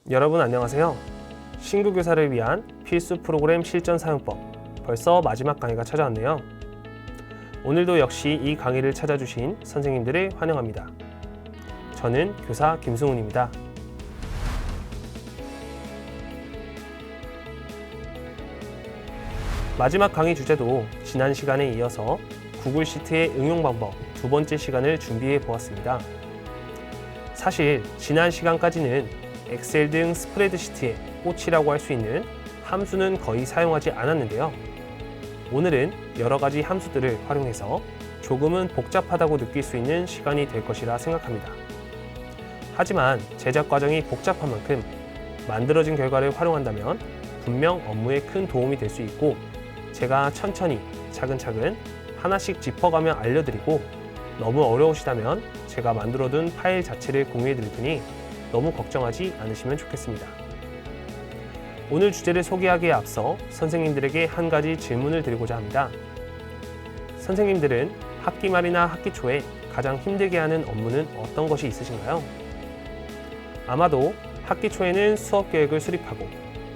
여러분 안녕하세요. 신규 교사를 위한 필수 프로그램 실전 사용법, 벌써 마지막 강의가 찾아왔네요. 오늘도 역시 이 강의를 찾아주신 선생님들을 환영합니다. 저는 교사 김승훈입니다. 마지막 강의 주제도 지난 시간에 이어서 구글 시트의 응용 방법 두 번째 시간을 준비해 보았습니다. 사실 지난 시간까지는 엑셀 등 스프레드시트의 꽃이라고 할 수 있는 함수는 거의 사용하지 않았는데요. 오늘은 여러 가지 함수들을 활용해서 조금은 복잡하다고 느낄 수 있는 시간이 될 것이라 생각합니다. 하지만 제작 과정이 복잡한 만큼 만들어진 결과를 활용한다면 분명 업무에 큰 도움이 될 수 있고, 제가 천천히 차근차근 하나씩 짚어가며 알려드리고, 너무 어려우시다면 제가 만들어둔 파일 자체를 공유해드릴 테니 너무 걱정하지 않으시면 좋겠습니다. 오늘 주제를 소개하기에 앞서 선생님들에게 한 가지 질문을 드리고자 합니다. 선생님들은 학기 말이나 학기 초에 가장 힘들게 하는 업무는 어떤 것이 있으신가요? 아마도 학기 초에는 수업 계획을 수립하고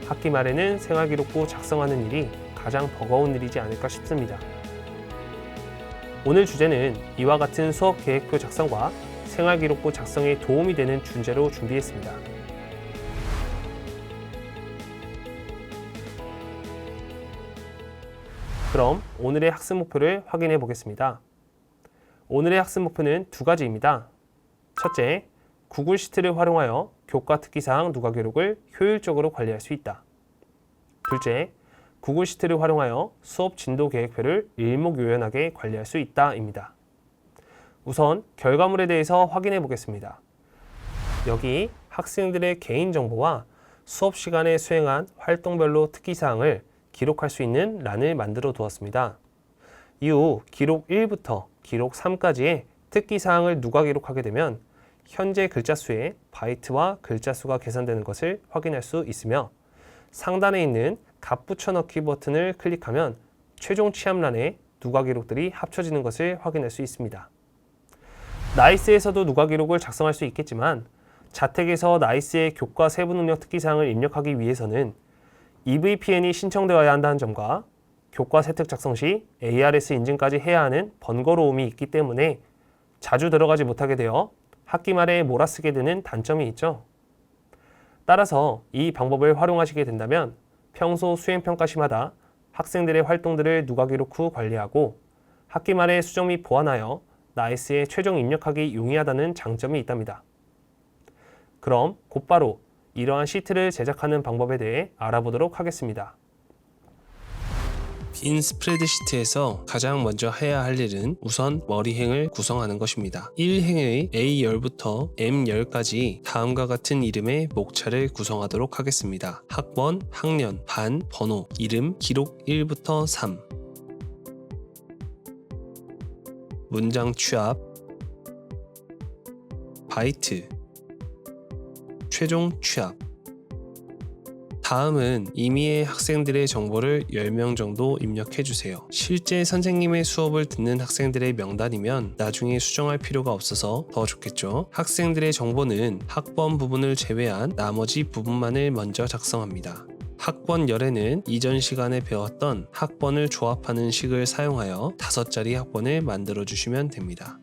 학기 말에는 생활기록부 작성하는 일이 가장 버거운 일이지 않을까 싶습니다. 오늘 주제는 이와 같은 수업 계획표 작성과 생활기록부 작성에 도움이 되는 주제로 준비했습니다. 그럼 오늘의 학습 목표를 확인해 보겠습니다. 오늘의 학습 목표는 두 가지입니다. 첫째, 구글 시트를 활용하여 교과 특기사항 누가 기록을 효율적으로 관리할 수 있다. 둘째, 구글 시트를 활용하여 수업 진도 계획표를 일목요연하게 관리할 수 있다입니다. 우선 결과물에 대해서 확인해 보겠습니다. 여기 학생들의 개인정보와 수업 시간에 수행한 활동별로 특기사항을 기록할 수 있는 란을 만들어 두었습니다. 이후 기록 1부터 기록 3까지의 특기사항을 누가 기록하게 되면 현재 글자 수의 바이트와 글자 수가 계산되는 것을 확인할 수 있으며, 상단에 있는 값 붙여넣기 버튼을 클릭하면 최종 취합란에 누가 기록들이 합쳐지는 것을 확인할 수 있습니다. 나이스에서도 누가 기록을 작성할 수 있겠지만, 자택에서 나이스의 교과 세부 능력 특기사항을 입력하기 위해서는 EVPN이 신청되어야 한다는 점과 교과 세특 작성 시 ARS 인증까지 해야 하는 번거로움이 있기 때문에 자주 들어가지 못하게 되어 학기 말에 몰아쓰게 되는 단점이 있죠. 따라서 이 방법을 활용하시게 된다면 평소 수행평가 시마다 학생들의 활동들을 누가 기록 후 관리하고 학기 말에 수정 및 보완하여 나이스에 최종 입력하기 용이하다는 장점이 있답니다. 그럼 곧바로 이러한 시트를 제작하는 방법에 대해 알아보도록 하겠습니다. 빈 스프레드시트에서 가장 먼저 해야 할 일은 우선 머리행을 구성하는 것입니다. 1행의 A열부터 M열까지 다음과 같은 이름의 목차를 구성하도록 하겠습니다. 학번, 학년, 반, 번호, 이름, 기록 1부터 3, 문장 취합, 바이트, 최종 취합. 다음은 임의의 학생들의 정보를 10명 정도 입력해주세요. 실제 선생님의 수업을 듣는 학생들의 명단이면 나중에 수정할 필요가 없어서 더 좋겠죠. 학생들의 정보는 학번 부분을 제외한 나머지 부분만을 먼저 작성합니다. 학번열에는 이전 시간에 배웠던 학번을 조합하는 식을 사용하여 5자리 학번을 만들어 주시면 됩니다.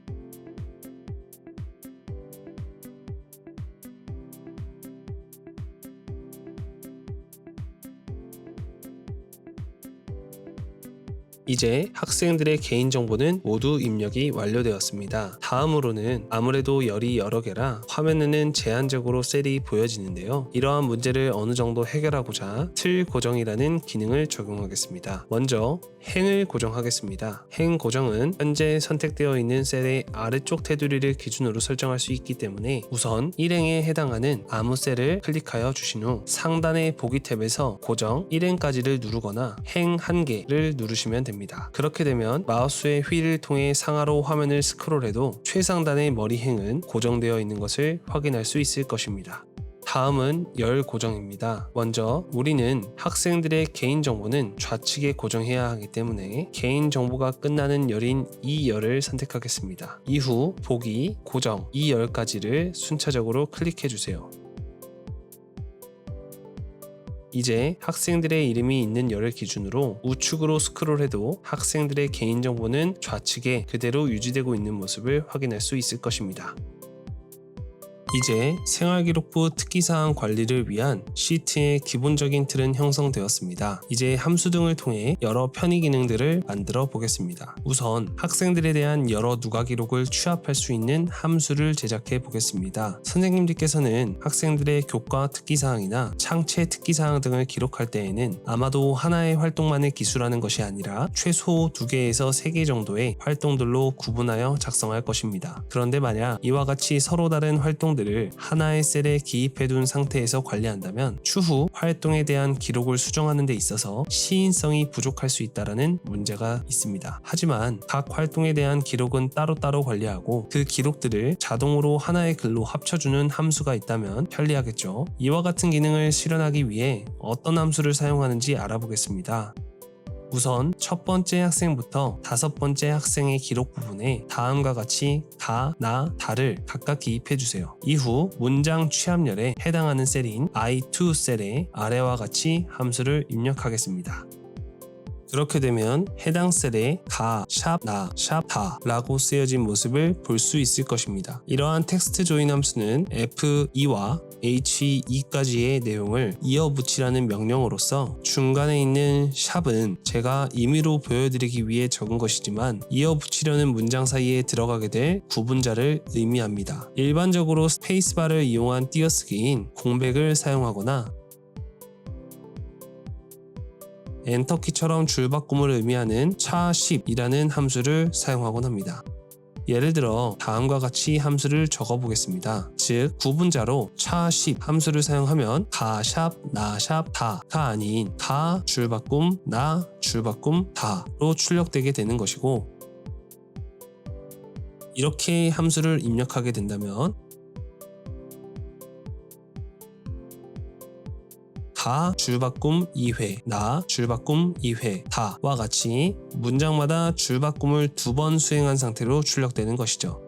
이제 학생들의 개인정보는 모두 입력이 완료되었습니다. 다음으로는 아무래도 열이 여러 개라 화면에는 제한적으로 셀이 보여지는데요. 이러한 문제를 어느 정도 해결하고자 틀 고정이라는 기능을 적용하겠습니다. 먼저 행을 고정하겠습니다. 행 고정은 현재 선택되어 있는 셀의 아래쪽 테두리를 기준으로 설정할 수 있기 때문에 우선 1행에 해당하는 아무 셀을 클릭하여 주신 후 상단의 보기 탭에서 고정 1행까지를 누르거나 행 1개를 누르시면 됩니다. 그렇게 되면 마우스의 휠을 통해 상하로 화면을 스크롤해도 최상단의 머리행은 고정되어 있는 것을 확인할 수 있을 것입니다. 다음은 열 고정입니다. 먼저 우리는 학생들의 개인정보는 좌측에 고정해야 하기 때문에 개인정보가 끝나는 열인 이 열을 선택하겠습니다. 이후 보기, 고정, 이 열까지를 순차적으로 클릭해 주세요. 이제 학생들의 이름이 있는 열을 기준으로 우측으로 스크롤해도 학생들의 개인정보는 좌측에 그대로 유지되고 있는 모습을 확인할 수 있을 것입니다. 이제 생활기록부 특기사항 관리를 위한 시트의 기본적인 틀은 형성되었습니다. 이제 함수 등을 통해 여러 편의 기능들을 만들어 보겠습니다. 우선 학생들에 대한 여러 누가 기록을 취합할 수 있는 함수를 제작해 보겠습니다. 선생님들께서는 학생들의 교과 특기사항이나 창체 특기사항 등을 기록할 때에는 아마도 하나의 활동만을 기술하는 것이 아니라 최소 2개에서 3개 정도의 활동들로 구분하여 작성할 것입니다. 그런데 만약 이와 같이 서로 다른 활동들을 하나의 셀에 기입해둔 상태에서 관리한다면 추후 활동에 대한 기록을 수정하는 데 있어서 시인성이 부족할 수 있다는 문제가 있습니다. 하지만 각 활동에 대한 기록은 따로따로 관리하고 그 기록들을 자동으로 하나의 글로 합쳐주는 함수가 있다면 편리하겠죠. 이와 같은 기능을 실현하기 위해 어떤 함수를 사용하는지 알아보겠습니다. 우선 첫 번째 학생부터 5번째 학생의 기록 부분에 다음과 같이 가, 나, 다를 각각 기입해주세요. 이후 문장 취합열에 해당하는 셀인 I2 셀에 아래와 같이 함수를 입력하겠습니다. 그렇게 되면 해당 셀에 가, 샵, 나, 샵, 다 라고 쓰여진 모습을 볼 수 있을 것입니다. 이러한 텍스트 조인 함수는 F2와 H2까지의 내용을 이어붙이라는 명령어로서 중간에 있는 샵은 제가 임의로 보여드리기 위해 적은 것이지만 이어붙이려는 문장 사이에 들어가게 될 구분자를 의미합니다. 일반적으로 스페이스바를 이용한 띄어쓰기인 공백을 사용하거나 엔터키처럼 줄바꿈을 의미하는 차10이라는 함수를 사용하곤 합니다. 예를 들어 다음과 같이 함수를 적어보겠습니다. 즉 구분자로 차10 함수를 사용하면 가, 샵, 나, 샵, 다가 아닌 가, 줄바꿈, 나, 줄바꿈, 다로 출력되게 되는 것이고, 이렇게 함수를 입력하게 된다면 가, 줄바꿈 2회, 나, 줄바꿈 2회, 다와 같이 문장마다 줄바꿈을 2번 수행한 상태로 출력되는 것이죠.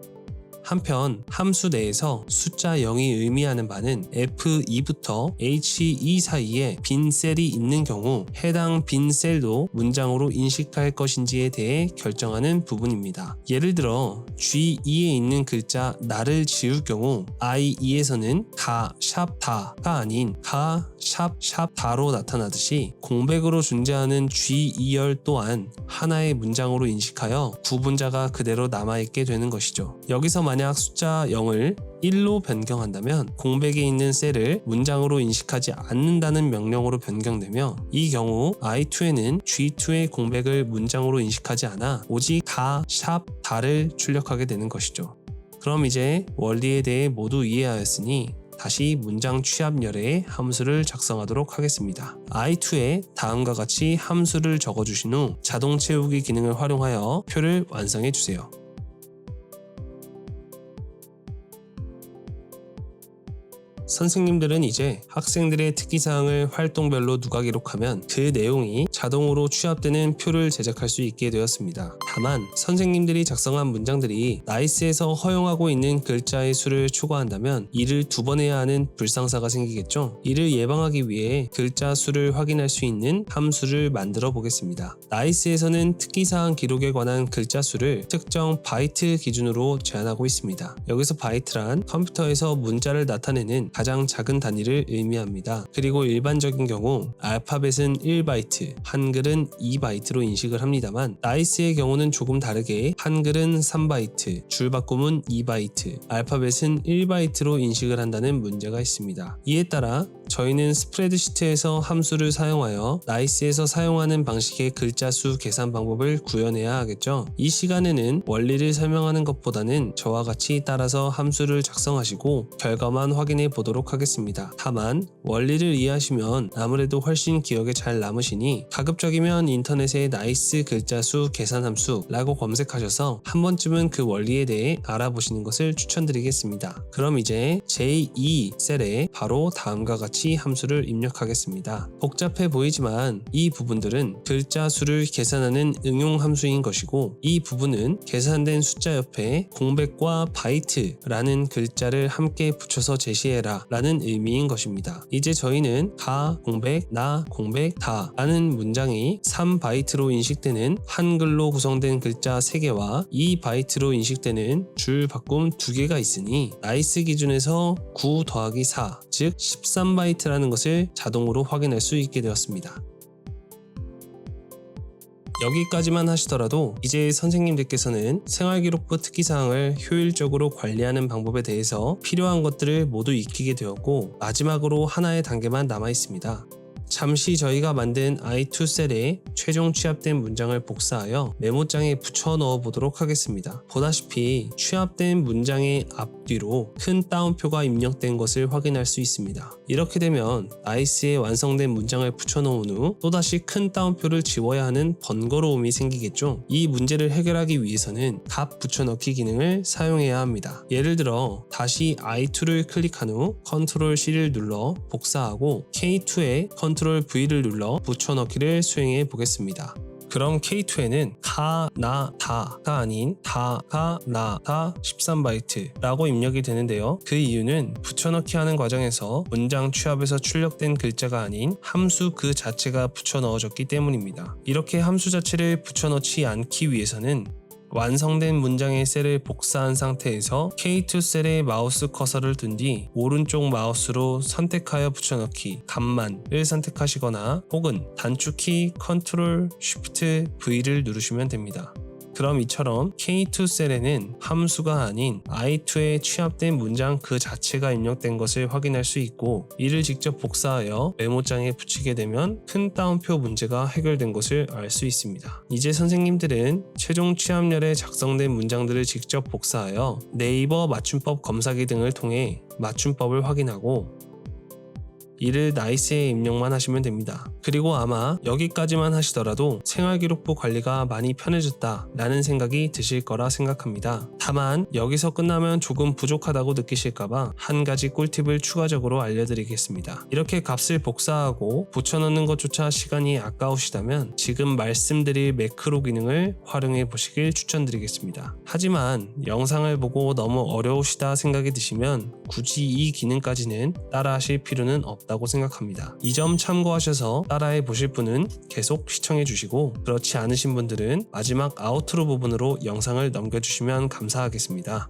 한편 함수 내에서 숫자 0이 의미하는 바는 F2부터 H2 사이에 빈 셀이 있는 경우 해당 빈 셀도 문장으로 인식할 것인지에 대해 결정하는 부분입니다. 예를 들어 G2에 있는 글자 나를 지울 경우 I2에서는 가, 샵, 다가 아닌 가, 샵, 샵, 다로 나타나듯이 공백으로 존재하는 G2열 또한 하나의 문장으로 인식하여 구분자가 그대로 남아있게 되는 것이죠. 여기서 만약 숫자 0을 1로 변경한다면 공백에 있는 셀을 문장으로 인식하지 않는다는 명령으로 변경되며, 이 경우 I2에는 G2의 공백을 문장으로 인식하지 않아 오직 가, 샵, 다를 출력하게 되는 것이죠. 그럼 이제 원리에 대해 모두 이해하였으니 다시 문장 취합열에 함수를 작성하도록 하겠습니다. I2에 다음과 같이 함수를 적어주신 후 자동 채우기 기능을 활용하여 표를 완성해 주세요. 선생님들은 이제 학생들의 특기사항을 활동별로 누가 기록하면 그 내용이 자동으로 취합되는 표를 제작할 수 있게 되었습니다. 다만 선생님들이 작성한 문장들이 나이스에서 허용하고 있는 글자의 수를 초과한다면 이를 2번 해야 하는 불상사가 생기겠죠. 이를 예방하기 위해 글자 수를 확인할 수 있는 함수를 만들어 보겠습니다. 나이스에서는 특기사항 기록에 관한 글자 수를 특정 바이트 기준으로 제한하고 있습니다. 여기서 바이트란 컴퓨터에서 문자를 나타내는 가장 작은 단위를 의미합니다. 그리고 일반적인 경우 알파벳은 1바이트, 한글은 2바이트로 인식을 합니다만 나이스의 경우는 조금 다르게 한글은 3바이트, 줄바꿈은 2바이트, 알파벳은 1바이트로 인식을 한다는 문제가 있습니다. 이에 따라 저희는 스프레드시트에서 함수를 사용하여 나이스에서 사용하는 방식의 글자 수 계산 방법을 구현해야 하겠죠. 이 시간에는 원리를 설명하는 것보다는 저와 같이 따라서 함수를 작성하시고 결과만 확인해 보도록 하겠습니다. 다만 원리를 이해하시면 아무래도 훨씬 기억에 잘 남으시니 가급적이면 인터넷에 나이스 글자 수 계산 함수라고 검색하셔서 한 번쯤은 그 원리에 대해 알아보시는 것을 추천드리겠습니다. 그럼 이제 제2 셀에 바로 다음과 같이 같이 함수를 입력하겠습니다. 복잡해 보이지만 이 부분들은 글자 수를 계산하는 응용 함수인 것이고, 이 부분은 계산된 숫자 옆에 공백과 바이트라는 글자를 함께 붙여서 제시해라 라는 의미인 것입니다. 이제 저희는 가, 공백, 나, 공백, 다 라는 문장이 3바이트로 인식되는 한글로 구성된 글자 3개와 2바이트로 인식되는 줄 바꿈 2개가 있으니 나이스 기준에서 9 더하기 4, 즉 13바이트라는 것을 자동으로 확인할 수 있게 되었습니다. 여기까지만 하시더라도 이제 선생님들께서는 생활기록부 특기사항을 효율적으로 관리하는 방법에 대해서 필요한 것들을 모두 익히게 되었고, 마지막으로 하나의 단계만 남아 있습니다. 잠시 저희가 만든 i2 셀에 최종 취합된 문장을 복사하여 메모장에 붙여 넣어 보도록 하겠습니다. 보다시피 취합된 문장의 앞뒤로 큰 따옴표가 입력된 것을 확인할 수 있습니다. 이렇게 되면 나이스에 완성된 문장을 붙여 넣은 후 또다시 큰 따옴표를 지워야 하는 번거로움이 생기겠죠. 이 문제를 해결하기 위해서는 값 붙여넣기 기능을 사용해야 합니다. 예를 들어 다시 i2를 클릭한 후 Ctrl C를 눌러 복사하고 K2에 Ctrl V를 눌러 붙여넣기를 수행해 보겠습니다. 그럼 K2에는 가, 나, 다가 아닌 다, 가, 나, 다 13바이트라고 입력이 되는데요. 그 이유는 붙여넣기 하는 과정에서 문장 취합에서 출력된 글자가 아닌 함수 그 자체가 붙여 넣어졌기 때문입니다. 이렇게 함수 자체를 붙여넣지 않기 위해서는 완성된 문장의 셀을 복사한 상태에서 K2 셀에 마우스 커서를 둔 뒤 오른쪽 마우스로 선택하여 붙여넣기 값만을 선택하시거나 혹은 단축키 Ctrl Shift V를 누르시면 됩니다. 그럼 이처럼 K2 셀에는 함수가 아닌 i2에 취합된 문장 그 자체가 입력된 것을 확인할 수 있고, 이를 직접 복사하여 메모장에 붙이게 되면 큰 따옴표 문제가 해결된 것을 알 수 있습니다. 이제 선생님들은 최종 취합열에 작성된 문장들을 직접 복사하여 네이버 맞춤법 검사기 등을 통해 맞춤법을 확인하고, 이를 나이스에 입력만 하시면 됩니다. 그리고 아마 여기까지만 하시더라도 생활기록부 관리가 많이 편해졌다 라는 생각이 드실 거라 생각합니다. 다만 여기서 끝나면 조금 부족하다고 느끼실까봐 한 가지 꿀팁을 추가적으로 알려드리겠습니다. 이렇게 값을 복사하고 붙여넣는 것조차 시간이 아까우시다면 지금 말씀드릴 매크로 기능을 활용해 보시길 추천드리겠습니다. 하지만 영상을 보고 너무 어려우시다 생각이 드시면 굳이 이 기능까지는 따라 하실 필요는 없다고 생각합니다. 이 점 참고하셔서 따라해 보실 분은 계속 시청해 주시고, 그렇지 않으신 분들은 마지막 아우트로 부분으로 영상을 넘겨주시면 감사하겠습니다.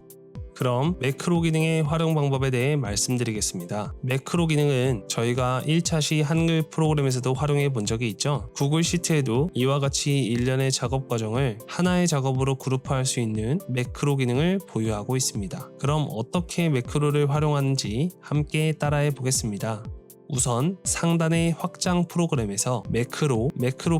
그럼 매크로 기능의 활용 방법에 대해 말씀드리겠습니다. 매크로 기능은 저희가 1차 시 한글 프로그램에서도 활용해 본 적이 있죠. 구글 시트에도 이와 같이 일련의 작업 과정을 하나의 작업으로 그룹화할 수 있는 매크로 기능을 보유하고 있습니다. 그럼 어떻게 매크로를 활용하는지 함께 따라해 보겠습니다. 우선 상단의 확장 프로그램에서 매크로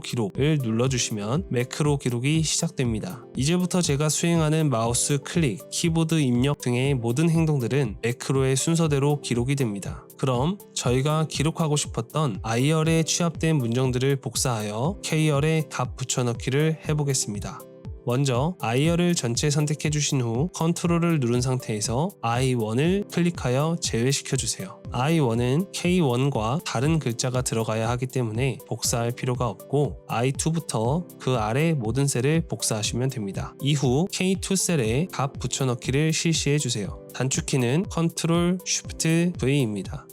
기록을 눌러주시면 매크로 기록이 시작됩니다. 이제부터 제가 수행하는 마우스 클릭, 키보드 입력 등의 모든 행동들은 매크로의 순서대로 기록이 됩니다. 그럼 저희가 기록하고 싶었던 I열에 취합된 문장들을 복사하여 K열에 값 붙여넣기를 해보겠습니다. 먼저 I열을 전체 선택해 주신 후 컨트롤을 누른 상태에서 I1을 클릭하여 제외시켜 주세요. I1은 K1과 다른 글자가 들어가야 하기 때문에 복사할 필요가 없고, I2부터 그 아래 모든 셀을 복사하시면 됩니다. 이후 K2 셀에 값 붙여넣기를 실시해 주세요. 단축키는 Ctrl Shift V입니다.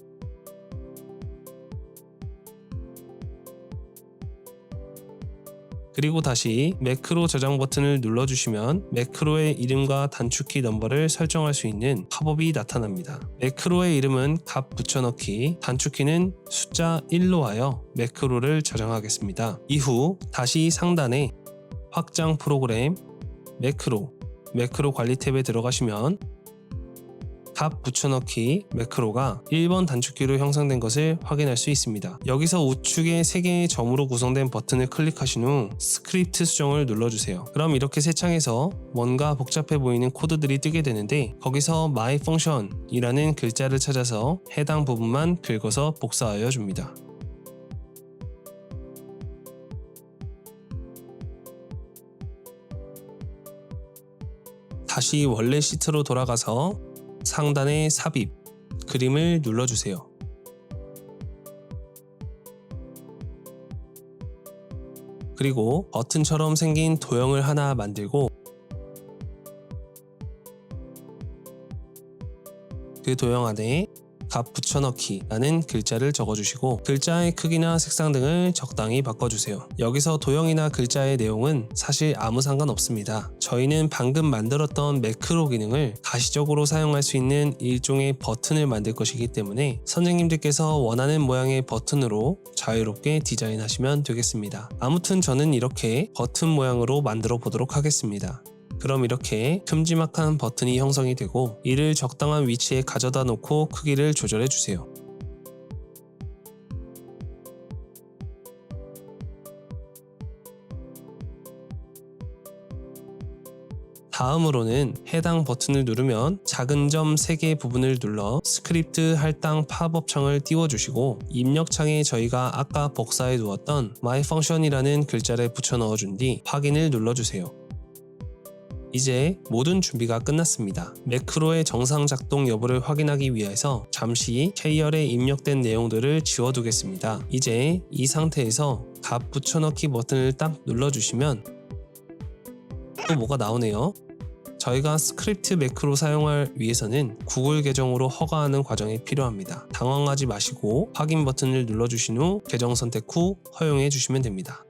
그리고 다시 매크로 저장 버튼을 눌러주시면 매크로의 이름과 단축키 넘버를 설정할 수 있는 팝업이 나타납니다. 매크로의 이름은 값 붙여넣기, 단축키는 숫자 1로 하여 매크로를 저장하겠습니다. 이후 다시 상단에 확장 프로그램, 매크로 관리 탭에 들어가시면 값 붙여넣기 매크로가 1번 단축키로 형성된 것을 확인할 수 있습니다. 여기서 우측에 3개의 점으로 구성된 버튼을 클릭하신 후 스크립트 수정을 눌러주세요. 그럼 이렇게 새 창에서 뭔가 복잡해 보이는 코드들이 뜨게 되는데, 거기서 my function 이라는 글자를 찾아서 해당 부분만 긁어서 복사하여 줍니다. 다시 원래 시트로 돌아가서 상단의 삽입, 그림을 눌러주세요. 그리고 버튼처럼 생긴 도형을 하나 만들고 그 도형 안에 값 붙여넣기 라는 글자를 적어주시고 글자의 크기나 색상 등을 적당히 바꿔주세요. 여기서 도형이나 글자의 내용은 사실 아무 상관없습니다. 저희는 방금 만들었던 매크로 기능을 가시적으로 사용할 수 있는 일종의 버튼을 만들 것이기 때문에 선생님들께서 원하는 모양의 버튼으로 자유롭게 디자인하시면 되겠습니다. 아무튼 저는 이렇게 버튼 모양으로 만들어 보도록 하겠습니다. 그럼 이렇게 큼지막한 버튼이 형성이 되고 이를 적당한 위치에 가져다 놓고 크기를 조절해 주세요. 다음으로는 해당 버튼을 누르면 작은 점 3개 부분을 눌러 스크립트 할당 팝업 창을 띄워주시고 입력창에 저희가 아까 복사해 두었던 myfunction이라는 글자를 붙여 넣어준 뒤 확인을 눌러주세요. 이제 모든 준비가 끝났습니다. 매크로의 정상 작동 여부를 확인하기 위해서 잠시 K열에 입력된 내용들을 지워두겠습니다. 이제 이 상태에서 값 붙여넣기 버튼을 딱 눌러주시면 또 뭐가 나오네요. 저희가 스크립트 매크로 사용할 위해서는 구글 계정으로 허가하는 과정이 필요합니다. 당황하지 마시고 확인 버튼을 눌러주신 후 계정 선택 후 허용해 주시면 됩니다.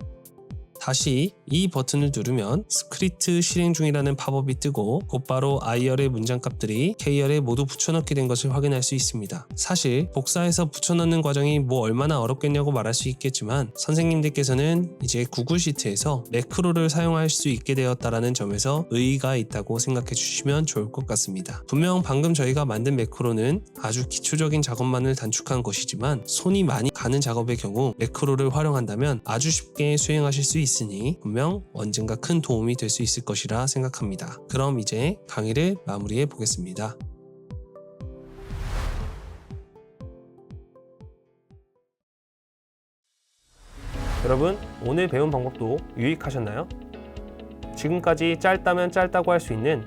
다시 이 버튼을 누르면 스크립트 실행 중이라는 팝업이 뜨고 곧바로 I열의 문장값들이 K열에 모두 붙여넣게 된 것을 확인할 수 있습니다. 사실 복사해서 붙여넣는 과정이 뭐 얼마나 어렵겠냐고 말할 수 있겠지만 선생님들께서는 이제 구글 시트에서 매크로를 사용할 수 있게 되었다는 점에서 의의가 있다고 생각해 주시면 좋을 것 같습니다. 분명 방금 저희가 만든 매크로는 아주 기초적인 작업만을 단축한 것이지만 손이 많이 가는 작업의 경우 매크로를 활용한다면 아주 쉽게 수행하실 수 있습니다. 있으니 분명 언젠가 큰 도움이 될 수 있을 것이라 생각합니다. 그럼 이제 강의를 마무리해 보겠습니다. 여러분, 오늘 배운 방법도 유익하셨나요? 지금까지 짧다면 짧다고 할 수 있는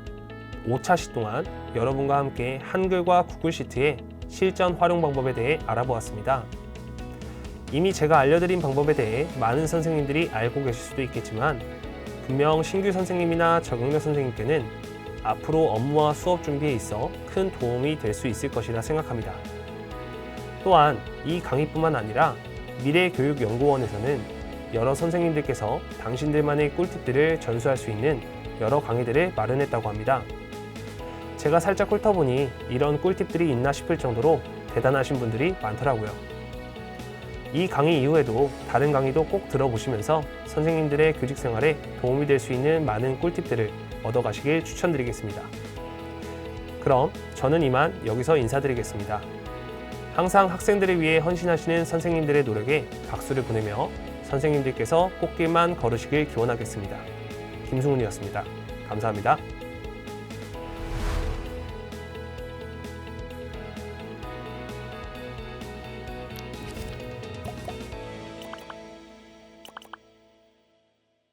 5차시 동안 여러분과 함께 한글과 구글 시트의 실전 활용 방법에 대해 알아보았습니다. 이미 제가 알려드린 방법에 대해 많은 선생님들이 알고 계실 수도 있겠지만 분명 신규 선생님이나 적응력 선생님께는 앞으로 업무와 수업 준비에 있어 큰 도움이 될 수 있을 것이라 생각합니다. 또한 이 강의뿐만 아니라 미래교육연구원에서는 여러 선생님들께서 당신들만의 꿀팁들을 전수할 수 있는 여러 강의들을 마련했다고 합니다. 제가 살짝 훑어보니 이런 꿀팁들이 있나 싶을 정도로 대단하신 분들이 많더라고요. 이 강의 이후에도 다른 강의도 꼭 들어보시면서 선생님들의 교직 생활에 도움이 될 수 있는 많은 꿀팁들을 얻어가시길 추천드리겠습니다. 그럼 저는 이만 여기서 인사드리겠습니다. 항상 학생들을 위해 헌신하시는 선생님들의 노력에 박수를 보내며 선생님들께서 꽃길만 걸으시길 기원하겠습니다. 김승훈이었습니다. 감사합니다.